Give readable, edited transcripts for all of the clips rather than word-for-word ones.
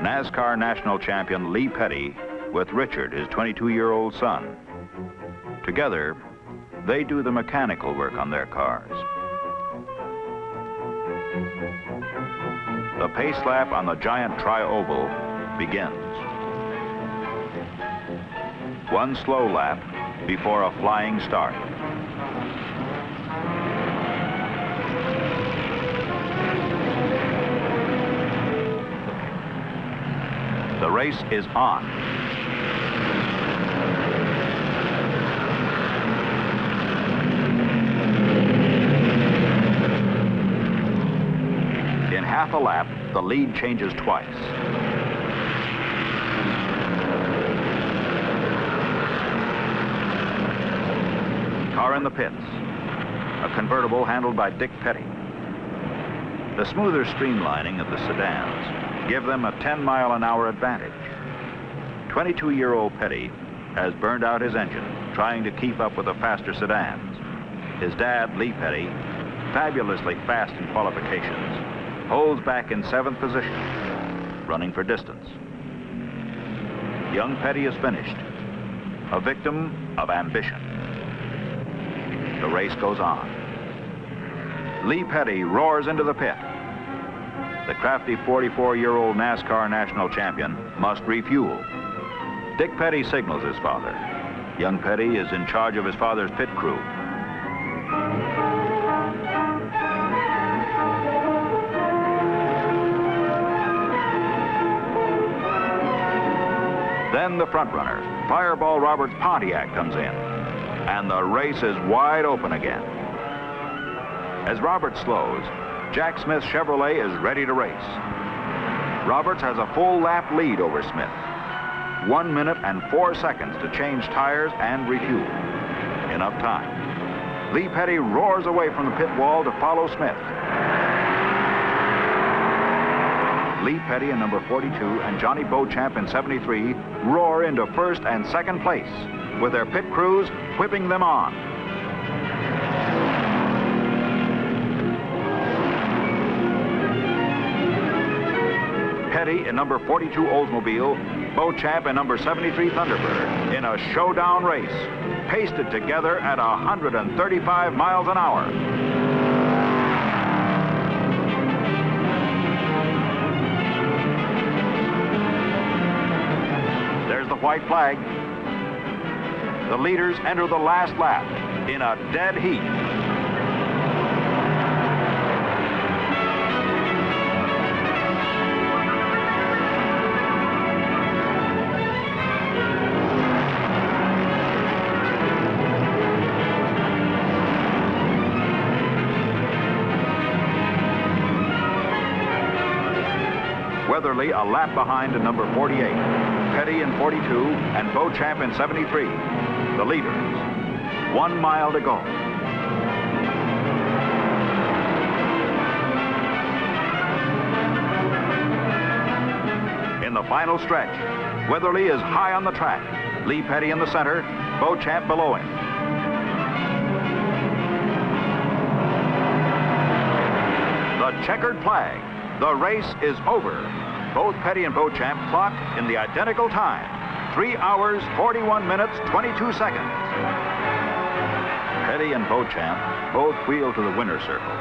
NASCAR national champion Lee Petty with Richard, his 22-year-old son. Together, they do the mechanical work on their cars. The pace lap on the giant tri-oval begins. One slow lap before a flying start. The race is on. In half a lap, the lead changes twice. Car in the pits, a convertible handled by Dick Petty. The smoother streamlining of the sedans give them a 10-mile-an-hour advantage. 22-year-old Petty has burned out his engine trying to keep up with the faster sedans. His dad, Lee Petty, fabulously fast in qualifications, holds back in 7th position, running for distance. Young Petty is finished, a victim of ambition. The race goes on. Lee Petty roars into the pit. The crafty 44-year-old NASCAR national champion must refuel. Dick Petty signals his father. Young Petty is in charge of his father's pit crew. Then the front runner, Fireball Roberts Pontiac, comes in, and the race is wide open again. As Roberts slows, Jack Smith's Chevrolet is ready to race. Roberts has a full lap lead over Smith. 1 minute and 4 seconds to change tires and refuel. Enough time. Lee Petty roars away from the pit wall to follow Smith. Lee Petty in number 42 and Johnny Beauchamp in 73 roar into first and second place, with their pit crews whipping them on. Petty in number 42 Oldsmobile, Beauchamp in number 73 Thunderbird in a showdown race, pasted together at 135 miles an hour. There's the white flag. The leaders enter the last lap in a dead heat. Weatherly a lap behind in number 48, Petty in 42, and Beauchamp in 73. The leaders. 1 mile to go. In the final stretch, Weatherly is high on the track. Lee Petty in the center, Beauchamp below him. The checkered flag. The race is over. Both Petty and Beauchamp clocked in the identical time. 3 hours, 41 minutes, 22 seconds. Petty and Beauchamp both wheel to the winner's circle.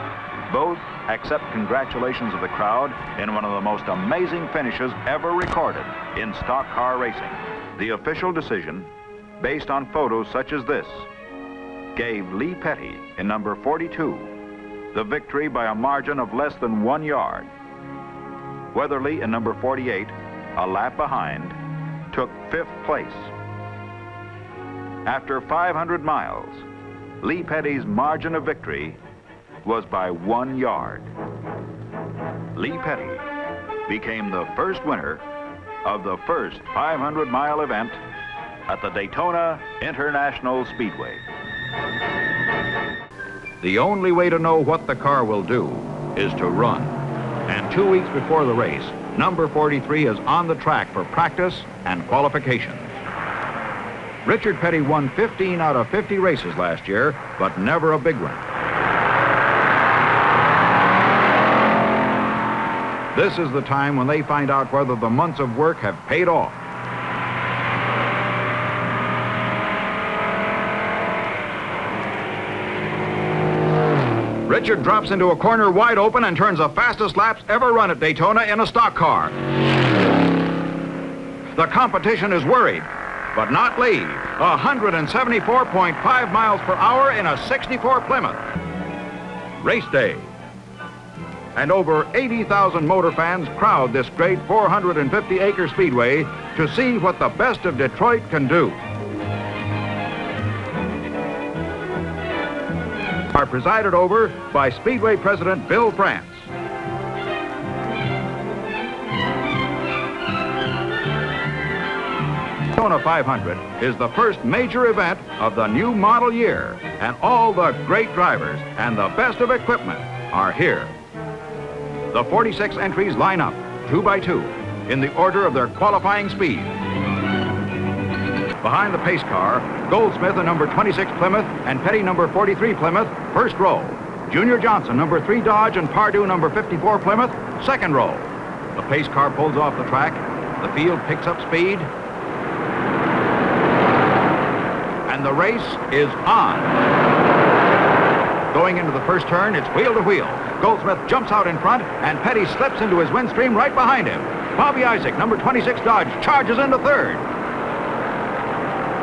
Both accept congratulations of the crowd in one of the most amazing finishes ever recorded in stock car racing. The official decision, based on photos such as this, gave Lee Petty in number 42 the victory by a margin of less than 1 yard. Weatherly in number 48, a lap behind, took 5th place. After 500 miles, Lee Petty's margin of victory was by 1 yard. Lee Petty became the first winner of the first 500-mile event at the Daytona International Speedway. The only way to know what the car will do is to run. And 2 weeks before the race, number 43 is on the track for practice and qualification. Richard Petty won 15 out of 50 races last year, but never a big one. This is the time when they find out whether the months of work have paid off. Richard drops into a corner wide open and turns the fastest laps ever run at Daytona in a stock car. The competition is worried, but not Lee. 174.5 miles per hour in a 64 Plymouth. Race day. And over 80,000 motor fans crowd this great 450-acre speedway to see what the best of Detroit can do. Are presided over by Speedway President Bill France. Daytona 500 is the first major event of the new model year, and all the great drivers and the best of equipment are here. The 46 entries line up, 2 by 2, in the order of their qualifying speed. Behind the pace car, Goldsmith in number 26 Plymouth and Petty number 43 Plymouth, first row. Junior Johnson, number 3 Dodge, and Pardue, number 54 Plymouth, second row. The pace car pulls off the track. The field picks up speed. And the race is on. Going into the first turn, it's wheel to wheel. Goldsmith jumps out in front, and Petty slips into his windstream right behind him. Bobby Isaac, number 26 Dodge, charges into third.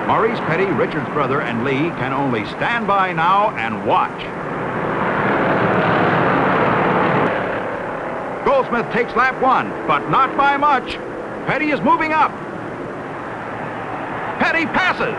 Maurice Petty, Richard's brother, and Lee can only stand by now and watch. Goldsmith takes lap 1, but not by much. Petty is moving up. Petty passes.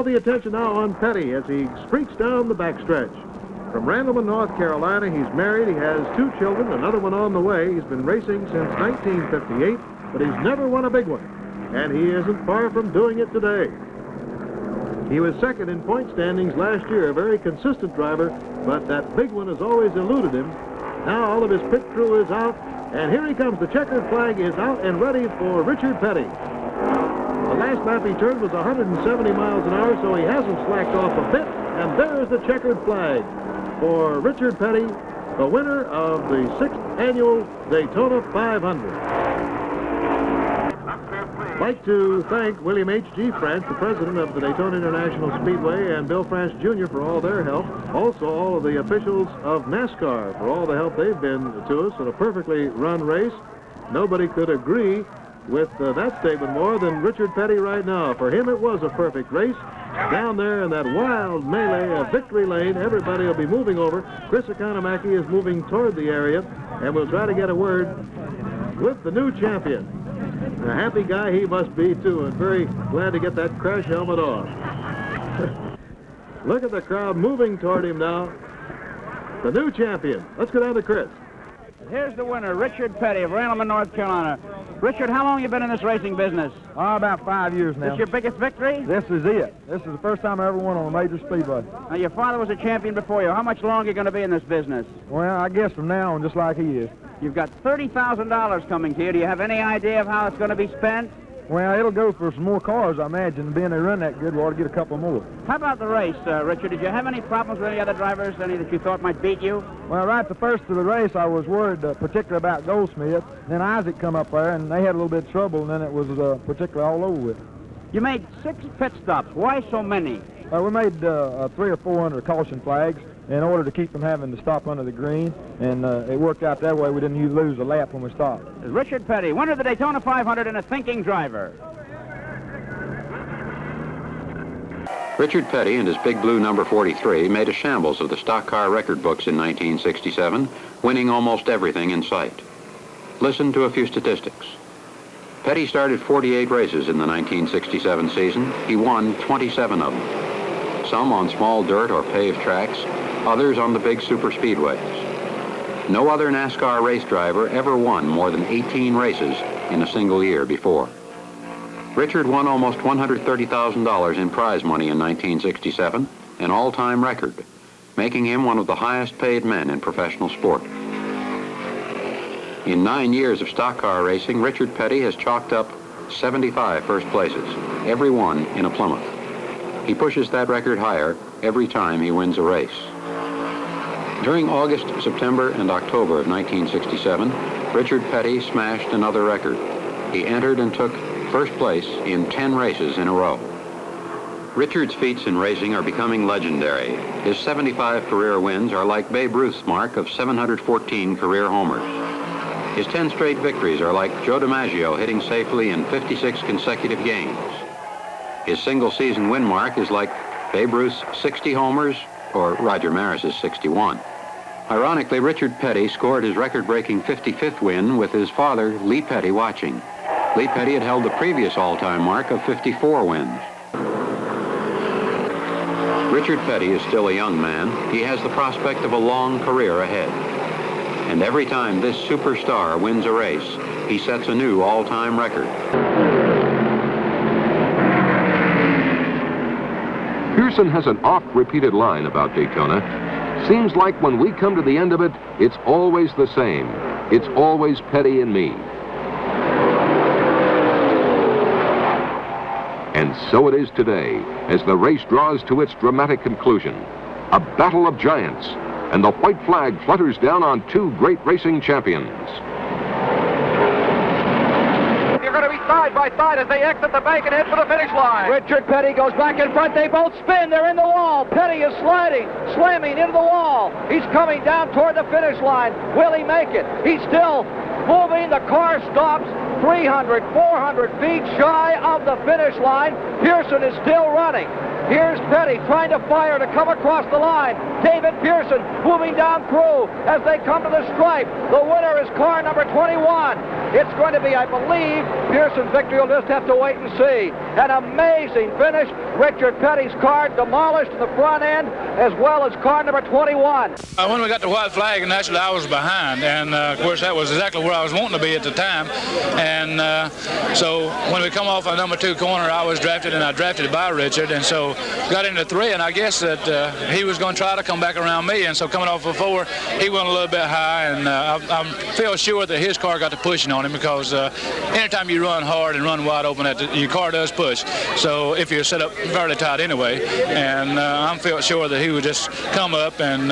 The attention now on Petty as he streaks down the backstretch. From Randleman, North Carolina, he's married, he has 2 children, another one on the way. He's been racing since 1958, but he's never won a big one, and he isn't far from doing it today. He was second in point standings last year, a very consistent driver, but that big one has always eluded him. Now all of his pit crew is out, and here he comes. The checkered flag is out and ready for Richard Petty. The last lap he turned was 170 miles an hour, so he hasn't slacked off a bit. And there's the checkered flag for Richard Petty, the winner of the 6th annual Daytona 500. I'd like to thank William H.G. France, the president of the Daytona International Speedway, and Bill France, Jr. for all their help. Also, all of the officials of NASCAR for all the help they've been to us in a perfectly run race. Nobody could agree with that statement more than Richard Petty right now. For him, it was a perfect race. Down there in that wild melee of Victory Lane, everybody will be moving over. Chris Economaki is moving toward the area, and we'll try to get a word with the new champion. A happy guy he must be, too, and very glad to get that crash helmet off. Look at the crowd moving toward him now. The new champion. Let's go down to Chris. Here's the winner, Richard Petty of Randleman, North Carolina. Richard, how long have you been in this racing business? Oh, about 5 years now. This your biggest victory? This is it. This is the first time I ever won on a major speedway. Now, your father was a champion before you. How much longer are you going to be in this business? Well, I guess from now on, just like he is. You've got $30,000 coming to you. Do you have any idea of how it's going to be spent? Well, it'll go for some more cars, I imagine. Being they run that good, we ought to get a couple more. How about the race, Richard? Did you have any problems with any other drivers, any that you thought might beat you? Well, right the first of the race, I was worried particularly about Goldsmith. Then Isaac come up there, and they had a little bit of trouble, and then it was particularly all over with. You made 6 pit stops. Why so many? We made 3 or 4 under caution flags in order to keep them having to stop under the green, and it worked out that way. We didn't lose a lap when we stopped. Richard Petty, winner of the Daytona 500 and a thinking driver. Richard Petty and his Big Blue number 43 made a shambles of the stock car record books in 1967, winning almost everything in sight. Listen to a few statistics. Petty started 48 races in the 1967 season. He won 27 of them, some on small dirt or paved tracks, others on the big superspeedways. No other NASCAR race driver ever won more than 18 races in a single year before. Richard won almost $130,000 in prize money in 1967, an all-time record, making him one of the highest-paid men in professional sport. In 9 years of stock car racing, Richard Petty has chalked up 75 first places, every one in a Plymouth. He pushes that record higher every time he wins a race. During August, September, and October of 1967, Richard Petty smashed another record. He entered and took first place in 10 races in a row. Richard's feats in racing are becoming legendary. His 75 career wins are like Babe Ruth's mark of 714 career homers. His 10 straight victories are like Joe DiMaggio hitting safely in 56 consecutive games. His single-season win mark is like Babe Ruth's 60 homers or Roger Maris's 61. Ironically, Richard Petty scored his record-breaking 55th win with his father, Lee Petty, watching. Lee Petty had held the previous all-time mark of 54 wins. Richard Petty is still a young man. He has the prospect of a long career ahead. And every time this superstar wins a race, he sets a new all-time record. Pearson has an oft-repeated line about Daytona. Seems like when we come to the end of it, it's always the same. It's always Petty and me. And so it is today, as the race draws to its dramatic conclusion. A battle of giants, and the white flag flutters down on two great racing champions. You're going to be side by side as they exit the bank and head for the finish line. Richard Petty goes back in front. They both spin. They're in the wall. Petty is slamming into the wall. He's coming down toward the finish line. Will he make it? He's still moving. The car stops 300, 400 feet shy of the finish line. Pearson is still running. Here's Petty trying to fire to come across the line. David Pearson moving down through as they come to the stripe. The winner is car number 21. It's going to be, I believe, Pearson's victory. You'll just have to wait and see. An amazing finish. Richard Petty's car demolished in the front end, as well as car number 21. When we got the white flag, naturally I was behind, and of course that was exactly where I was wanting to be at the time. And so when we come off on number 2 corner, I was drafted, and I drafted by Richard, and so got into 3, and I guess that he was going to try to come back around me, and so coming off of 4, he went a little bit high, and I feel sure that his car got the pushing on him, because anytime you run hard and run wide open, your car does push. So if you're set up fairly tight anyway, and I'm felt sure that he would just come up, and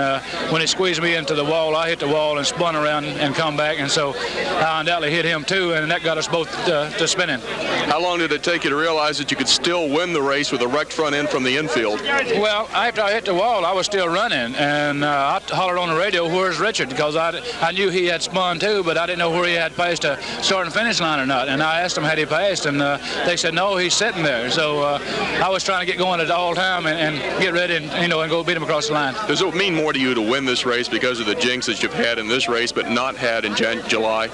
when he squeezed me into the wall, I hit the wall and spun around and come back, and so I undoubtedly hit him too, and that got us both to spinning. How long did it take you to realize that you could still win the race with a wrecked front end from the infield? Well, after I hit the wall, I was still running, and I hollered on the radio, "Where's Richard?" Because I knew he had spun too, but I didn't know where he had passed the start and finish line or not. And I asked him had he passed, and they said no, he's sitting there. So I was trying to get going at all time and get ready and go beat him across the line. Does it mean more to you to win this race because of the jinx that you've had in this race but not had in July?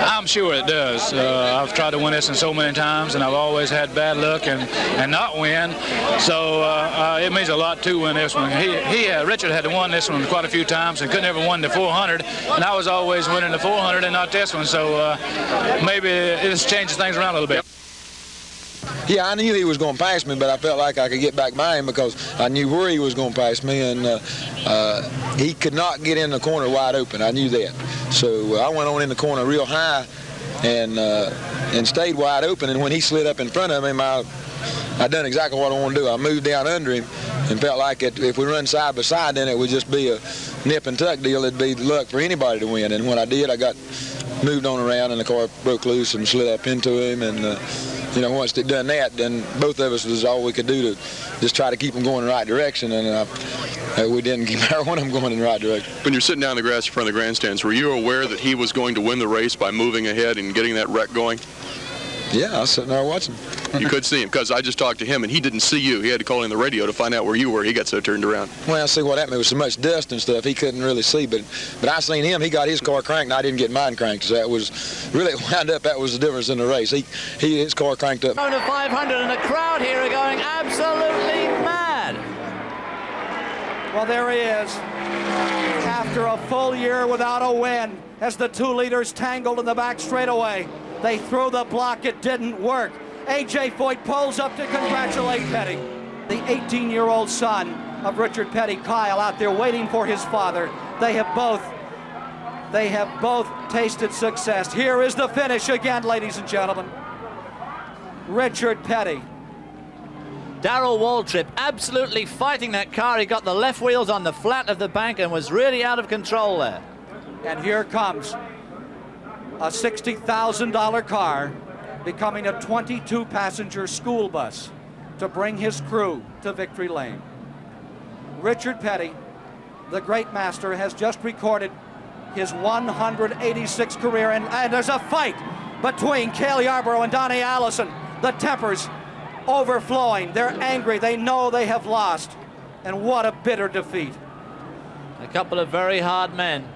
I'm sure it does. I've tried to win this one so many times, and I've always had bad luck and not win. So it means a lot to win this one. Richard had won this one quite a few times and couldn't ever win the 400, and I was always winning the 400 and not this one. So maybe this changes things around a little bit. Yeah, I knew he was going to pass me, but I felt like I could get back by him because I knew where he was going to pass me, and he could not get in the corner wide open. I knew that. So I went on in the corner real high and stayed wide open, and when he slid up in front of him, I done exactly what I want to do. I moved down under him and felt like if we run side by side, then it would just be a nip and tuck deal. It'd be luck for anybody to win. And when I did, I got moved on around, and the car broke loose and slid up into him. And once it done that, then both of us was all we could do to just try to keep them going in the right direction. And we didn't keep either one of them going in the right direction. When you're sitting down in the grass in front of the grandstands, were you aware that he was going to win the race by moving ahead and getting that wreck going? Yeah, I was sitting there watching. You could see him, because I just talked to him, and he didn't see you. He had to call in the radio to find out where you were. He got so turned around. Well, see what happened. There was so much dust and stuff, he couldn't really see. But I seen him. He got his car cranked, and I didn't get mine cranked. So that was really wound up. That was the difference in the race. His car cranked up. Going to 500, and the crowd here are going absolutely mad. Well, there he is. After a full year without a win, as the two leaders tangled in the back straightaway. They threw the block, it didn't work. A.J. Foyt pulls up to congratulate Petty. The 18-year-old son of Richard Petty, Kyle, out there waiting for his father. They have both tasted success. Here is the finish again, ladies and gentlemen. Richard Petty. Darrell Waltrip absolutely fighting that car. He got the left wheels on the flat of the bank and was really out of control there. And here comes a $60,000 car becoming a 22-passenger school bus to bring his crew to victory lane. Richard Petty, the great master, has just recorded his 186th career, and there's a fight between Cale Yarborough and Donnie Allison. The tempers overflowing. They're angry. They know they have lost. And what a bitter defeat. A couple of very hard men,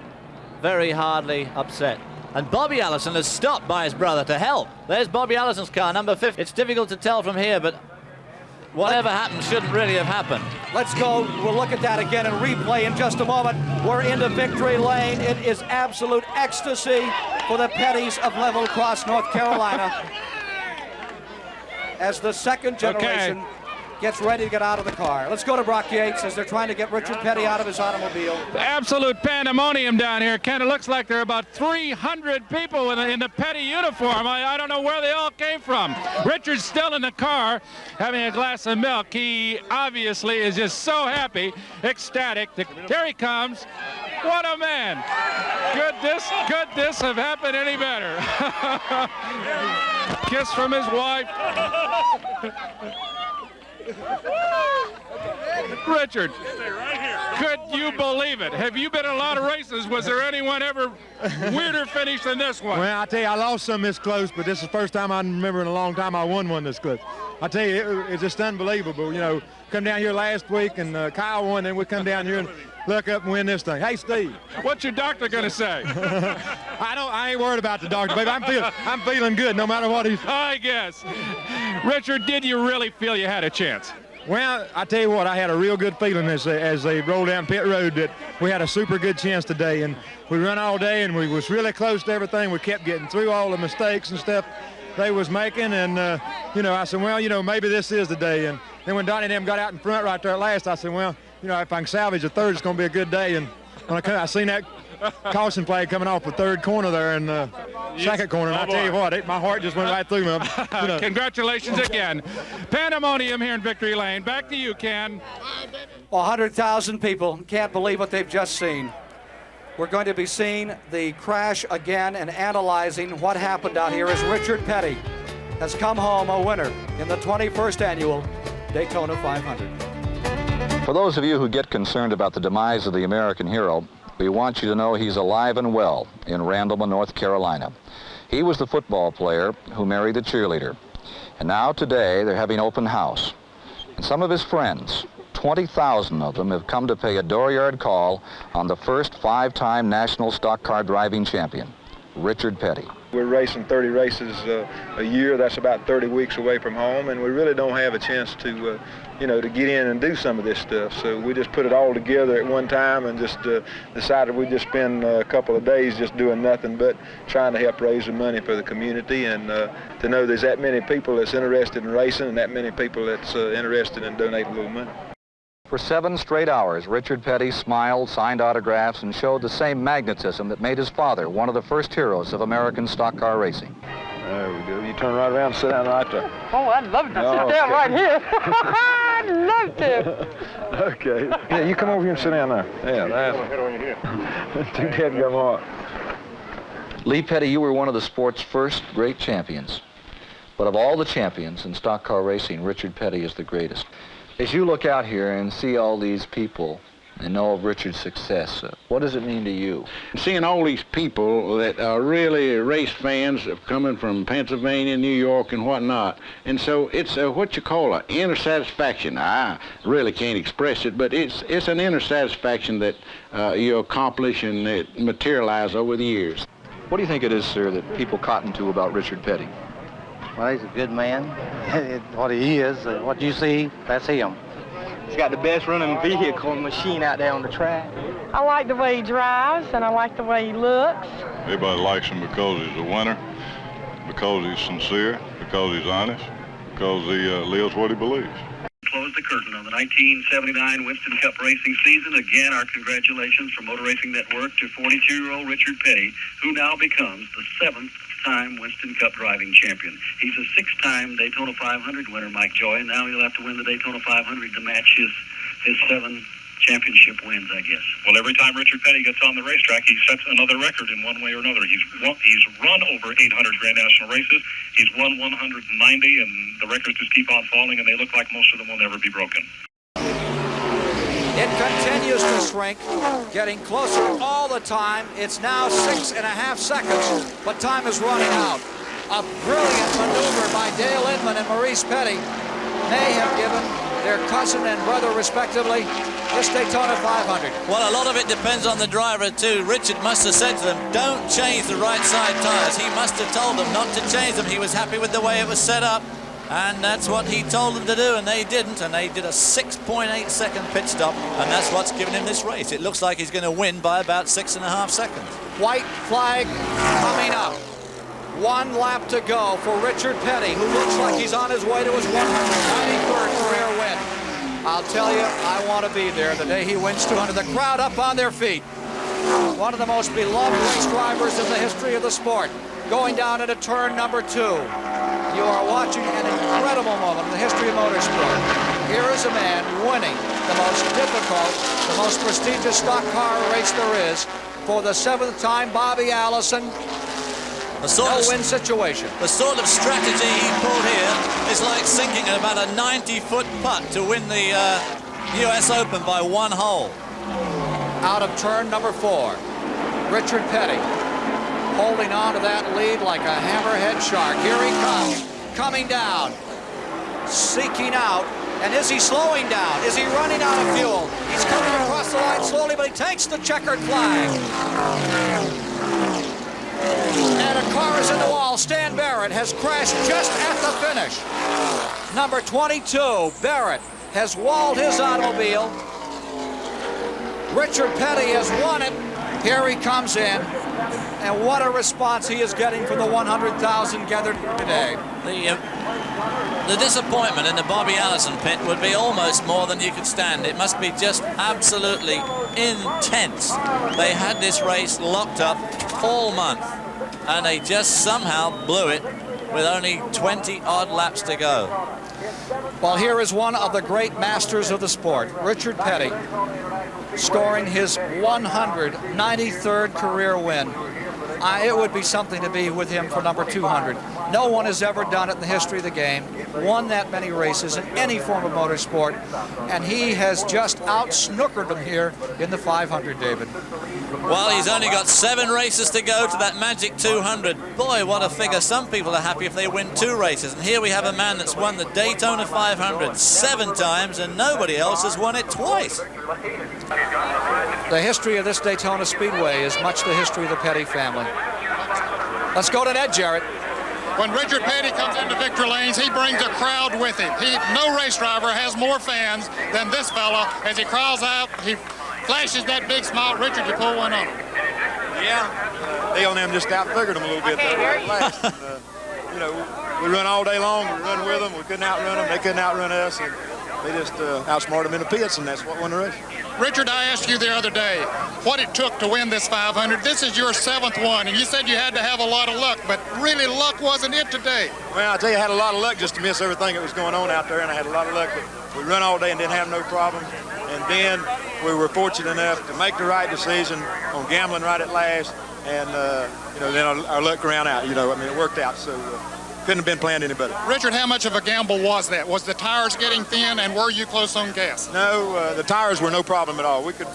very hardly upset. And Bobby Allison is stopped by his brother to help. There's Bobby Allison's car, number 50. It's difficult to tell from here, but whatever happened shouldn't really have happened. Let's go. We'll look at that again and replay in just a moment. We're into victory lane. It is absolute ecstasy for the Pettys of Level Cross, North Carolina, as the second generation gets ready to get out of the car. Let's go to Brock Yates as they're trying to get Richard Petty out of his automobile. Absolute pandemonium down here. Kind of looks like there are about 300 people in the Petty uniform. I don't know where they all came from. Richard's still in the car having a glass of milk. He obviously is just so happy, ecstatic. Here he comes. What a man. Could this have happened any better? Kiss from his wife. Richard, could you believe it? Have you been in a lot of races? Was there anyone ever weirder finish than this one? Well, I tell you, I lost some this close, but this is the first time I remember in a long time I won one this close. I tell you, it's just unbelievable. You know, come down here last week and Kyle won, then we come down here and look up and win this thing. Hey, Steve. What's your doctor going to say? I ain't worried about the doctor, baby. I'm feeling good no matter what he's. I guess. Richard, did you really feel you had a chance? Well, I tell you what, I had a real good feeling as they rolled down pit road that we had a super good chance today. And we run all day, and we was really close to everything. We kept getting through all the mistakes and stuff they was making. And, you know, I said, well, you know, maybe this is the day. And then when Donnie and them got out in front right there at last, I said, well, you know, if I can salvage a third, it's going to be a good day. And when I seen that caution flag coming off the third corner there in the second corner, and I tell you what, my heart just went right through me. You know. Congratulations again. Pandemonium here in Victory Lane. Back to you, Ken. 100,000 people can't believe what they've just seen. We're going to be seeing the crash again and analyzing what happened out here as Richard Petty has come home a winner in the 21st annual Daytona 500. For those of you who get concerned about the demise of the American hero, we want you to know he's alive and well in Randleman, North Carolina. He was the football player who married the cheerleader. And now today they're having open house. And some of his friends, 20,000 of them, have come to pay a dooryard call on the first 5-time national stock car driving champion, Richard Petty. We're racing 30 races a year. That's about 30 weeks away from home, and we really don't have a chance to, you know, to get in and do some of this stuff. So we just put it all together at one time and just decided we'd just spend a couple of days just doing nothing but trying to help raise the money for the community, and to know there's that many people that's interested in racing and that many people that's interested in donating a little money. For 7 straight hours, Richard Petty smiled, signed autographs, and showed the same magnetism that made his father one of the first heroes of American stock car racing. There we go. You turn right around and sit down right there. Oh, I'd love to sit down right here. I'd love to. Okay. Yeah, you come over here and sit down there. Yeah, that's too dead go on. Lee Petty, you were one of the sport's first great champions. But of all the champions in stock car racing, Richard Petty is the greatest. As you look out here and see all these people and know of Richard's success, what does it mean to you? Seeing all these people that are really race fans coming from Pennsylvania, New York, and whatnot. And so it's what you call an inner satisfaction. I really can't express it, but it's an inner satisfaction that you accomplish and it materialize over the years. What do you think it is, sir, that people cotton to about Richard Petty? Well, he's a good man. What he is, what you see, that's him. He's got the best running vehicle and machine out there on the track. I like the way he drives, and I like the way he looks. Everybody likes him because he's a winner, because he's sincere, Because he's honest, because he lives what he believes. Close the curtain on the 1979 Winston Cup racing season. Again, our congratulations from Motor Racing Network to 42-year-old Richard Petty, who now becomes the 7th-time Winston Cup driving champion. He's a 6-time Daytona 500 winner, Mike Joy, and now he'll have to win the Daytona 500 to match his 7 championship wins, I guess. Well, every time Richard Petty gets on the racetrack, he sets another record in one way or another. He's run over 800 Grand National races. He's won 190, and the records just keep on falling, and they look like most of them will never be broken. It continues to shrink, getting closer all the time. It's now 6.5 seconds, but time is running out. A brilliant maneuver by Dale Inman and Maurice Petty may have given their cousin and brother, respectively, this Daytona 500. Well, a lot of it depends on the driver, too. Richard must have said to them, don't change the right side tires. He must have told them not to change them. He was happy with the way it was set up, and that's what he told them to do, and they didn't, and they did a 6.8 second pit stop, and that's what's given him this race. It looks like he's going to win by about 6.5 seconds. White flag coming up. 1 lap to go for Richard Petty, who looks like he's on his way to his 193rd career win. I'll tell you, I want to be there the day he wins 200. The crowd up on their feet. One of the most beloved race drivers in the history of the sport, going down into turn number 2. You are watching an incredible moment in the history of motorsport. Here is a man winning the most difficult, the most prestigious stock car race there is for the 7th time. Bobby Allison. No-win situation. The sort of strategy he pulled here is like sinking about a 90-foot putt to win the U.S. Open by 1 hole. Out of turn number 4, Richard Petty holding on to that lead like a hammerhead shark. Here he comes, coming down, seeking out. And is he slowing down? Is he running out of fuel? He's coming across the line slowly, but he takes the checkered flag. And a car is in the wall. Stan Barrett has crashed just at the finish. Number 22, Barrett, has walled his automobile. Richard Petty has won it. Here he comes in. And what a response he is getting from the 100,000 gathered today. The disappointment in the Bobby Allison pit would be almost more than you could stand. It must be just absolutely intense. They had this race locked up all month, and they just somehow blew it with only 20-odd laps to go. Well, here is one of the great masters of the sport, Richard Petty, scoring his 193rd career win. It would be something to be with him for number 200. No one has ever done it in the history of the game, won that many races in any form of motorsport, and he has just out-snookered them here in the 500, David. Well, he's only got 7 races to go to that magic 200. Boy, what a figure. Some people are happy if they win 2 races, and here we have a man that's won the Daytona 500 7 times, and nobody else has won it twice. The history of this Daytona Speedway is much the history of the Petty family. Let's go to Ned Jarrett. When Richard Petty comes into victory lanes, he brings a crowd with him. No race driver has more fans than this fella. As he crawls out, he flashes that big smile. Richard, you pull one on him. Yeah, Dale and them just out-figured them a little bit there at last. And, you know, we run all day long. We run with them. We couldn't outrun them. They couldn't outrun us. And they just outsmarted them in the pits, and that's what won the race. Richard, I asked you the other day what it took to win this 500. This is your 7th one, and you said you had to have a lot of luck, but really luck wasn't it today. Well, I tell you, I had a lot of luck just to miss everything that was going on out there, and I had a lot of luck. But we run all day and didn't have no problem. And then we were fortunate enough to make the right decision on gambling right at last, and you know, then our luck ran out. You know, I mean, it worked out. So. Couldn't have been planned any better. Richard, how much of a gamble was that? Was the tires getting thin, and were you close on gas? No, the tires were no problem at all. We could,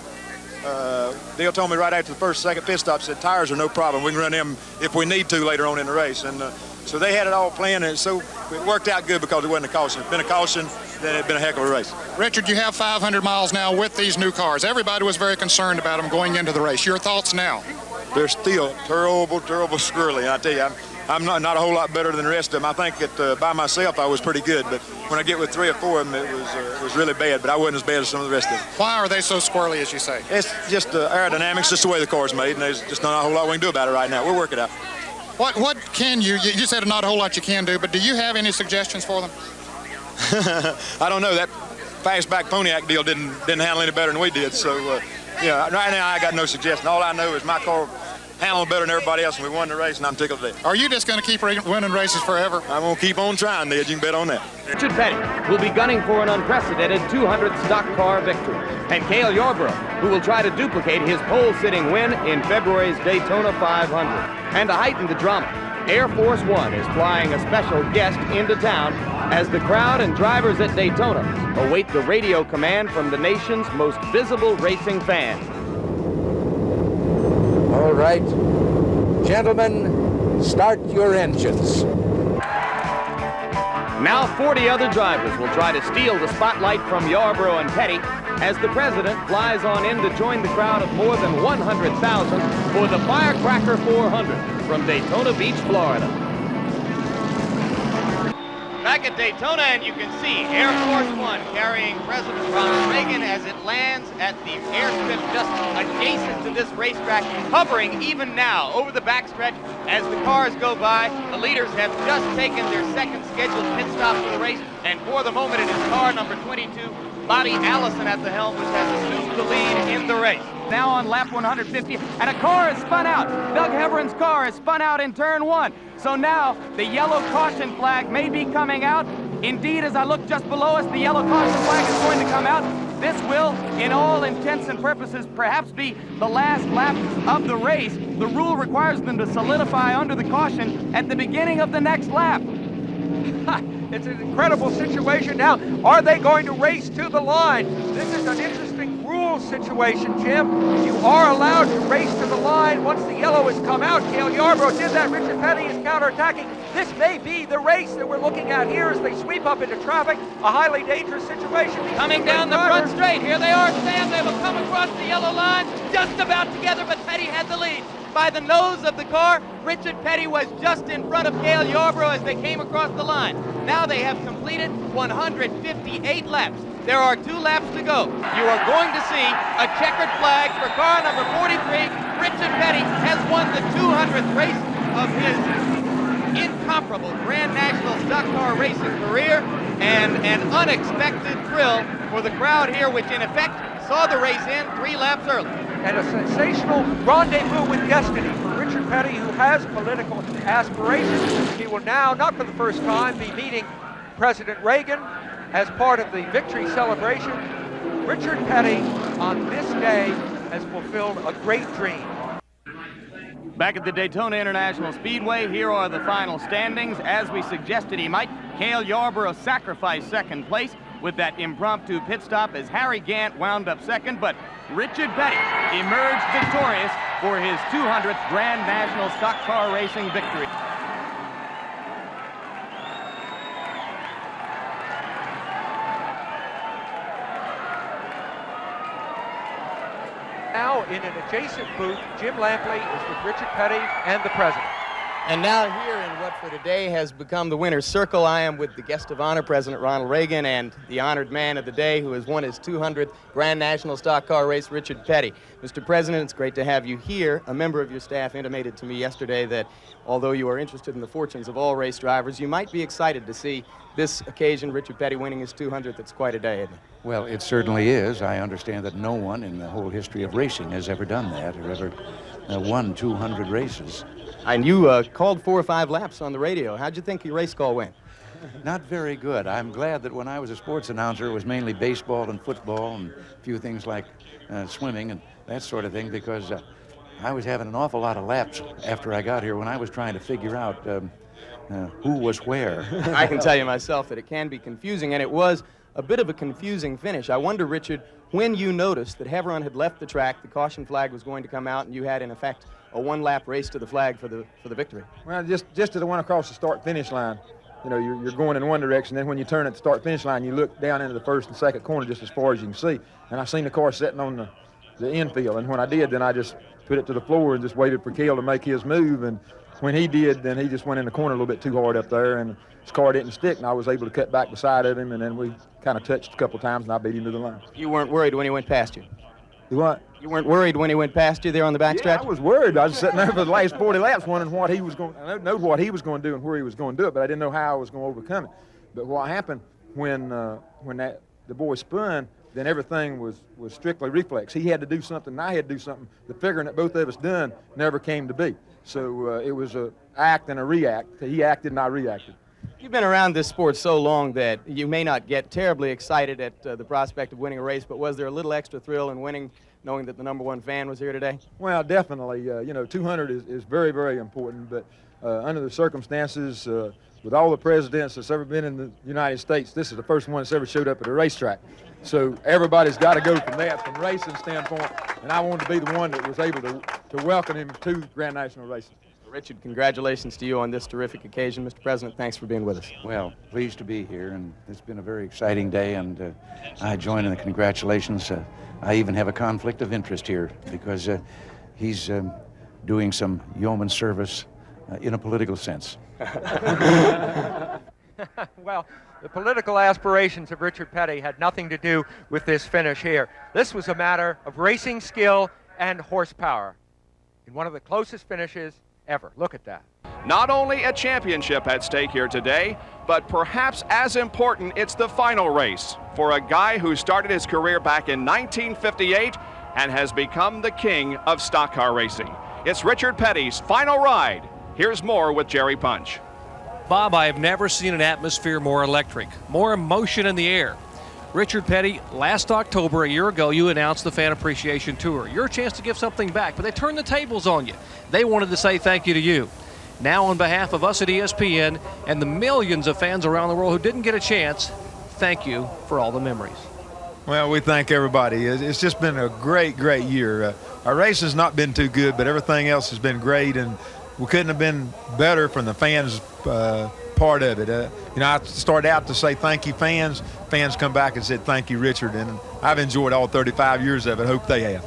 Dale told me right after the second pit stop, said tires are no problem. We can run them if we need to later on in the race. And so they had it all planned, and so it worked out good because it wasn't a caution. If it had been a caution, then it'd been a heck of a race. Richard, you have 500 miles now with these new cars. Everybody was very concerned about them going into the race. Your thoughts now? They're still terrible, terrible squirrely. I tell you, I'm not a whole lot better than the rest of them. I think that by myself I was pretty good, but when I get with 3 or 4 of them, it was really bad. But I wasn't as bad as some of the rest of them. Why are they so squirrely, as you say? It's just aerodynamics, just the way the car's made, and there's just not a whole lot we can do about it right now. We'll work it out. What can you said not a whole lot you can do, but do you have any suggestions for them? I don't know. That fastback Pontiac deal didn't handle any better than we did. So, yeah, right now I got no suggestion. All I know is my car handled better than everybody else, and we won the race, and I'm tickled to death. Are you just going to keep winning races forever? I'm going to keep on trying, Ned. You can bet on that. Richard Petty will be gunning for an unprecedented 200th stock car victory. And Cale Yarborough, who will try to duplicate his pole-sitting win in February's Daytona 500. And to heighten the drama, Air Force One is flying a special guest into town as the crowd and drivers at Daytona await the radio command from the nation's most visible racing fans. All right, gentlemen, start your engines. Now 40 other drivers will try to steal the spotlight from Yarborough and Petty as the president flies on in to join the crowd of more than 100,000 for the Firecracker 400 from Daytona Beach, Florida. Back at Daytona, and you can see Air Force One carrying President Ronald Reagan as it lands at the airstrip just adjacent to this racetrack, hovering even now over the backstretch as the cars go by. The leaders have just taken their second scheduled pit stop for the race, and for the moment it is car number 22, Bobby Allison at the helm, which has assumed the lead in the race. Now on lap 150, and a car is spun out. Doug Heveron's car is spun out in turn one. So now the yellow caution flag may be coming out. Indeed, as I look just below us, the yellow caution flag is going to come out. This will, in all intents and purposes, perhaps be the last lap of the race. The rule requires them to solidify under the caution at the beginning of the next lap. It's an incredible situation. Now, are they going to race to the line? This is an interesting rule situation, Jim. You are allowed to race to the line once the yellow has come out. Cale Yarborough did that. Richard Petty is counterattacking. This may be the race that we're looking at here as they sweep up into traffic. A highly dangerous situation. Coming down the front straight. Here they are, Sam. They will come across the yellow line just about together, but Petty had the lead. By the nose of the car, Richard Petty was just in front of Cale Yarborough as they came across the line. Now they have completed 158 laps. There are 2 laps to go. You are going to see a checkered flag for car number 43. Richard Petty has won the 200th race of his incomparable Grand National Stock Car Racing career, and an unexpected thrill for the crowd here, which in effect saw the race end 3 laps early. And a sensational rendezvous with destiny for Richard Petty, who has political aspirations. He will now, not for the first time, be meeting President Reagan as part of the victory celebration. Richard Petty, on this day, has fulfilled a great dream. Back at the Daytona International Speedway, here are the final standings. As we suggested he might, Cale Yarborough sacrificed second place with that impromptu pit stop as Harry Gant wound up second, but Richard Petty emerged victorious for his 200th Grand National Stock Car Racing victory. Now in an adjacent booth, Jim Lampley is with Richard Petty and the president. And now here in what for today has become the winner's circle, I am with the guest of honor, President Ronald Reagan, and the honored man of the day who has won his 200th Grand National Stock Car Race, Richard Petty. Mr. President, it's great to have you here. A member of your staff intimated to me yesterday that although you are interested in the fortunes of all race drivers, you might be excited to see this occasion, Richard Petty winning his 200th. It's quite a day, isn't it? Well, it certainly is. I understand that no one in the whole history of racing has ever done that or ever won 200 races. And you called 4 or 5 laps on the radio. How'd you think your race call went? Not very good. I'm glad that when I was a sports announcer, it was mainly baseball and football and a few things like swimming and that sort of thing, because I was having an awful lot of laps after I got here when I was trying to figure out who was where. I can tell you myself that it can be confusing, and it was a bit of a confusing finish. I wonder, Richard, when you noticed that Heveron had left the track, the caution flag was going to come out, and you had, in effect, a 1-lap race to the flag for the victory. Well, just to the one across the start-finish line. You know, you're going in one direction, then when you turn at the start-finish line, you look down into the first and second corner just as far as you can see. And I seen the car sitting on the infield, and when I did, then I just put it to the floor and just waited for Cale to make his move. And when he did, then he just went in the corner a little bit too hard up there, and his car didn't stick, and I was able to cut back beside of him, and then we kind of touched a couple times, and I beat him to the line. You weren't worried when he went past you? You what? You weren't worried when he went past you there on the backstretch? Yeah, I was worried. I was sitting there for the last 40 laps wondering what he was going. I know what he was going to do and where he was going to do it, but I didn't know how I was going to overcome it. But what happened when the boy spun, then everything was strictly reflex. He had to do something, and I had to do something. The figuring that both of us done never came to be. So it was a act and a react. He acted and I reacted. You've been around this sport so long that you may not get terribly excited at the prospect of winning a race, but was there a little extra thrill in winning, knowing that the #1 fan was here today? Well, definitely. 200 is very, very important, but under the circumstances, with all the presidents that's ever been in the United States, this is the first one that's ever showed up at a racetrack. So everybody's got to go from that, from racing standpoint, and I wanted to be the one that was able to welcome him to Grand National Racing. Richard, congratulations to you on this terrific occasion. Mr. President, thanks for being with us. Well, pleased to be here, and it's been a very exciting day, and I join in the congratulations. I even have a conflict of interest here because he's doing some yeoman service in a political sense. Well, the political aspirations of Richard Petty had nothing to do with this finish here. This was a matter of racing skill and horsepower in one of the closest finishes ever. Look at that. Not only a championship at stake here today, but perhaps as important, it's the final race for a guy who started his career back in 1958 and has become the king of stock car racing. It's Richard Petty's final ride. Here's more with Jerry Punch. Bob, I have never seen an atmosphere more electric, more emotion in the air. Richard Petty, last October, a year ago, you announced the Fan Appreciation Tour. Your chance to give something back, but they turned the tables on you. They wanted to say thank you to you. Now, on behalf of us at ESPN and the millions of fans around the world who didn't get a chance, thank you for all the memories. Well, we thank everybody. It's just been a great, great year. Our race has not been too good, but everything else has been great, and we couldn't have been better from the fans' part of it. I started out to say thank you, fans. Fans come back and said thank you, Richard, and I've enjoyed all 35 years of it. Hope they have.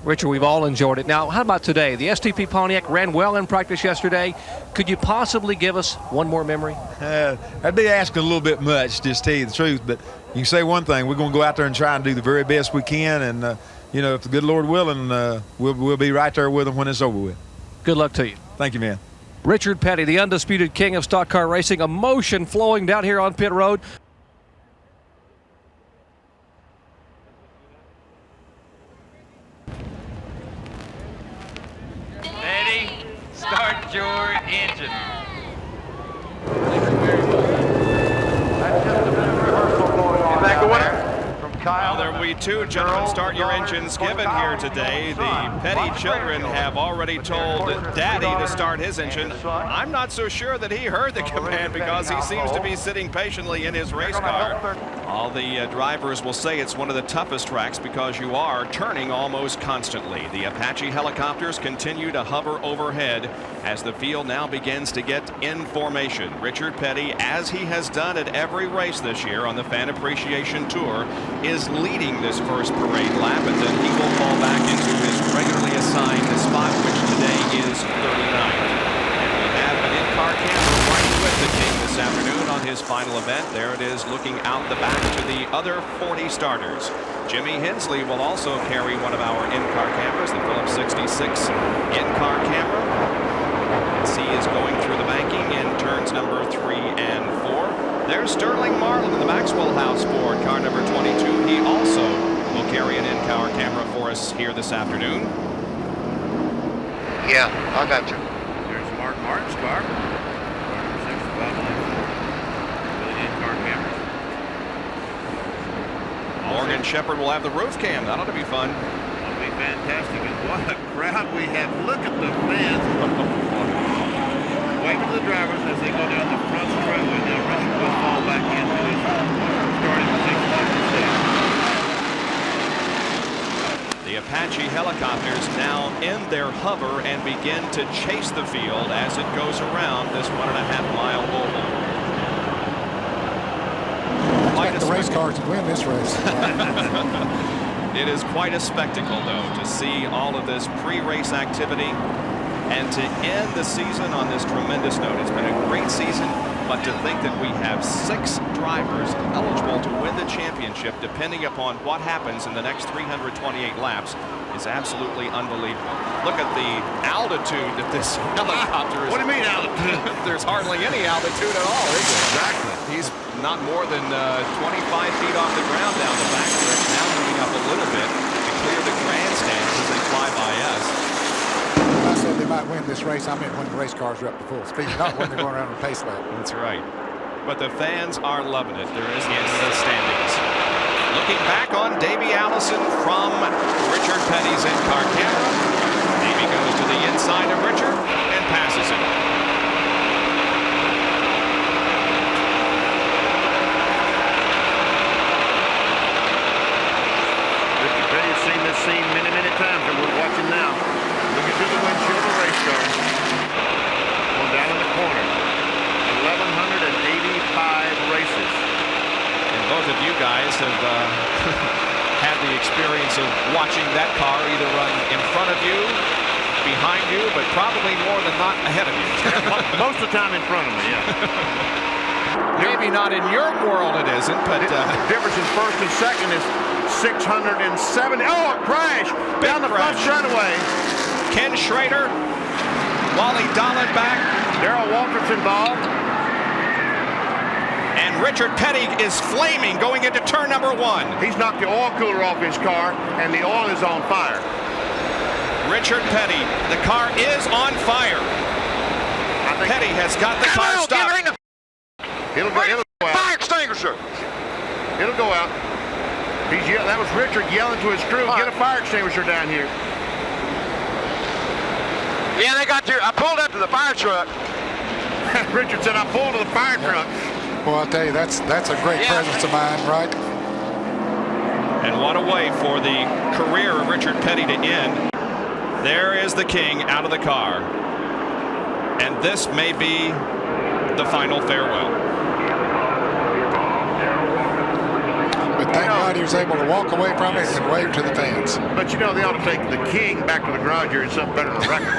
Richard, we've all enjoyed it. Now, how about today? The STP Pontiac ran well in practice yesterday. Could you possibly give us one more memory? That'd be asking a little bit much, just to tell you the truth, but you can say one thing. We're going to go out there and try and do the very best we can, and, if the good Lord willing, we'll be right there with them when it's over with. Good luck to you. Thank you, man. Richard Petty, the undisputed king of stock car racing, emotion flowing down here on pit road. Petty, start your engine. Back a winner. Well, there will be two gentlemen start your engines given here today. The Petty children have already told Daddy to start his engine. I'm not so sure that he heard the command because he seems to be sitting patiently in his race car. All the drivers will say it's one of the toughest tracks because you are turning almost constantly. The Apache helicopters continue to hover overhead as the field now begins to get in formation. Richard Petty, as he has done at every race this year on the Fan Appreciation Tour, is leading this first parade lap, and then he will fall back into his regularly assigned spot, which today is 39th. And we have an in-car camera right with the King this afternoon on his final event. There it is, looking out the back to the other 40 starters. Jimmy Hensley will also carry one of our in-car cameras, the Phillips 66 in-car camera. As he is going through the banking in turns number 3 and 4. There's Sterling Marlin in the Maxwell House Ford, car number 22. He also will carry an in-car camera for us here this afternoon. Yeah, I got you. There's Mark Martin's car. Car number 6, with an in-car camera. Morgan Shepherd will have the roof cam. That ought to be fun. That'll be fantastic. And what a crowd we have. Look at the fans. Waving to the drivers as they go down the front straightaway. Now Richard will fall back into his starting position. The Apache helicopters now in their hover and begin to chase the field as it goes around this 1.5-mile oval. Quite the race cars to win this race. It is quite a spectacle, though, to see all of this pre-race activity and to end the season on this tremendous note. It's been a great season, but to think that we have 6 drivers eligible to win the championship, depending upon what happens in the next 328 laps, is absolutely unbelievable. Look at the altitude that this helicopter is. What do you mean altitude? There's hardly any altitude at all, is there? Exactly. He's not more than 25 feet off the ground down the back stretch, now moving up a little bit to clear the grandstands as they fly by us. When I said they might win this race, I meant when the race cars are up to full speed, not when they're going around on a pace lap. That's right. But the fans are loving it. There is in the standings. Looking back on Davey Allison from Richard Petty's in-car camera. Davey goes to the inside of Richard and passes it. Richard Petty has seen this scene many, many times, and we're watching now. Looking through the windshield of the race car. Going down in the corner. 1,185 races. And both of you guys have had the experience of watching that car either run in front of you, behind you, but probably more than not ahead of you. Most of the time in front of me, yeah. Maybe not in your world it isn't, but... the difference in first and second is 670. Oh, a crash! Down the front straightaway. Ken Schrader, Wally Dallenbach. Darrell Waltrip's involved. And Richard Petty is flaming going into turn number 1. He's knocked the oil cooler off his car, and the oil is on fire. Richard Petty, the car is on fire. Petty has got the car stopped. It'll go out. Fire extinguisher. It'll go out. That was Richard yelling to his crew, get a fire extinguisher down here. Yeah, they got I pulled up to the fire truck. Richard said, I pulled to the fire truck. Well, I'll tell you, that's a great presence of mind, right? And what a way for the career of Richard Petty to end. There is the King out of the car. And this may be the final farewell. But thank God he was able to walk away from it and wave to the fans. But you know, they ought to take the King back to the garage here and something better than a record.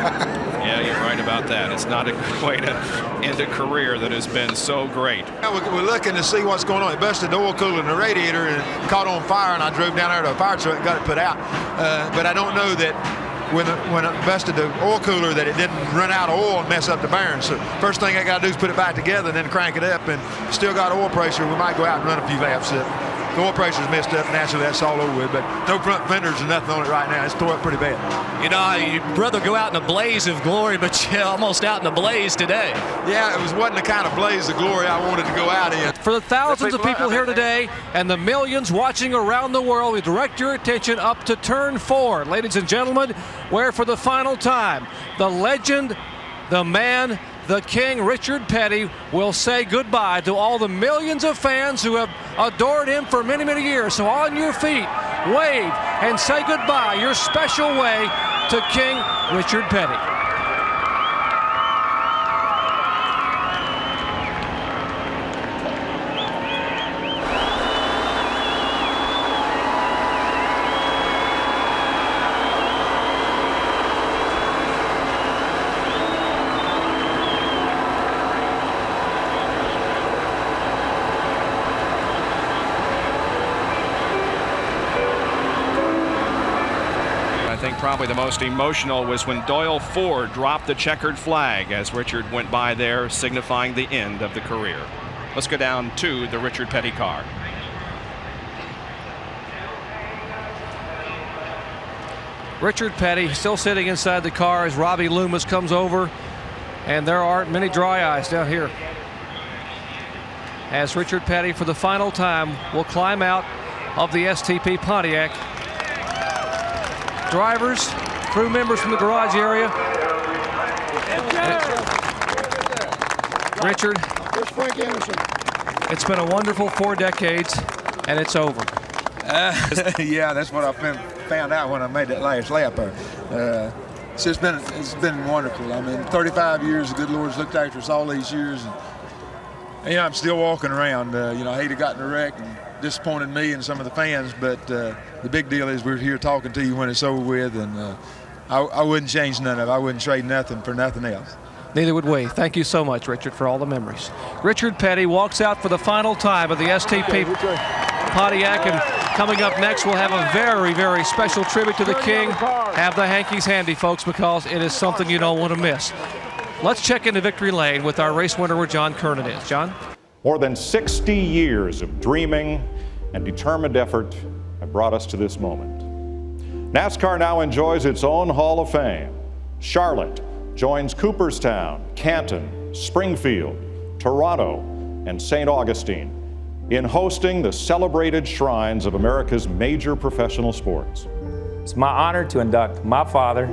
Yeah, you're right about that. It's not a good way to end a career that has been so great. We're looking to see what's going on. It busted the oil cooler in the radiator and caught on fire, and I drove down there to a fire truck and got it put out. But I don't know that when it busted the oil cooler that it didn't run out of oil and mess up the bearings. So first thing I got to do is put it back together and then crank it up, and still got oil pressure. We might go out and run a few laps. The oil pressure's messed up, naturally that's all over with, but no front fenders or nothing on it right now. It's tore up pretty bad. You know, you'd rather go out in a blaze of glory, but you're almost out in a blaze today. Yeah, wasn't the kind of blaze of glory I wanted to go out in. For the thousands of people here today and the millions watching around the world, we direct your attention up to turn 4, ladies and gentlemen, where for the final time, the legend, the man, the King, Richard Petty, will say goodbye to all the millions of fans who have adored him for many, many years. So on your feet, wave and say goodbye, your special way to King Richard Petty. I think probably the most emotional was when Doyle Ford dropped the checkered flag as Richard went by there, signifying the end of the career. Let's go down to the Richard Petty car. Richard Petty still sitting inside the car as Robbie Loomis comes over, and there aren't many dry eyes down here as Richard Petty for the final time will climb out of the STP Pontiac. Drivers, crew members from the garage area. Richard, it's been a wonderful 4 decades, and it's over. Yeah, that's what I found out when I made that last lap there. It's been wonderful. I mean, 35 years, the good Lord's looked after us all these years. And you know, I'm still walking around. You know, I hate to got in a wreck and disappointed me and some of the fans, but the big deal is we're here talking to you when it's over with, and I wouldn't change none of it. I wouldn't trade nothing for nothing else. Neither would we. Thank you so much, Richard, for all the memories. Richard Petty walks out for the final time of the STP Pontiac, and Coming up next, we'll have a very, very special tribute to the King. Have the hankies handy, folks, because it is something you don't want to miss. Let's check into victory lane with our race winner where John Kernan is. John? More than 60 years of dreaming and determined effort have brought us to this moment. NASCAR now enjoys its own Hall of Fame. Charlotte joins Cooperstown, Canton, Springfield, Toronto, and St. Augustine in hosting the celebrated shrines of America's major professional sports. It's my honor to induct my father,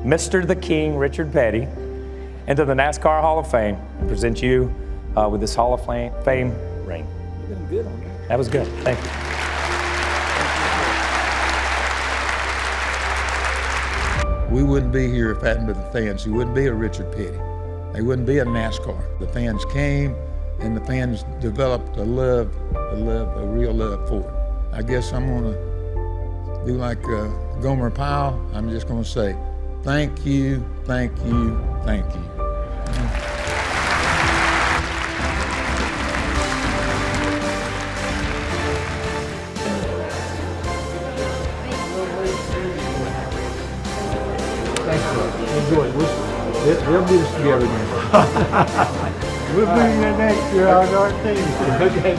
Mr. the King, Richard Petty, into the NASCAR Hall of Fame and present you with this Hall of Fame ring. You did good on that. That was good. Thank you. We wouldn't be here if it hadn't been the fans. There wouldn't be a Richard Petty. There wouldn't be a NASCAR. The fans came, and the fans developed a real love for it. I guess I'm gonna do like Gomer Pyle. I'm just gonna say, thank you, thank you, thank you. Enjoy it. They'll get us together again. We'll be here next year on our team. Okay.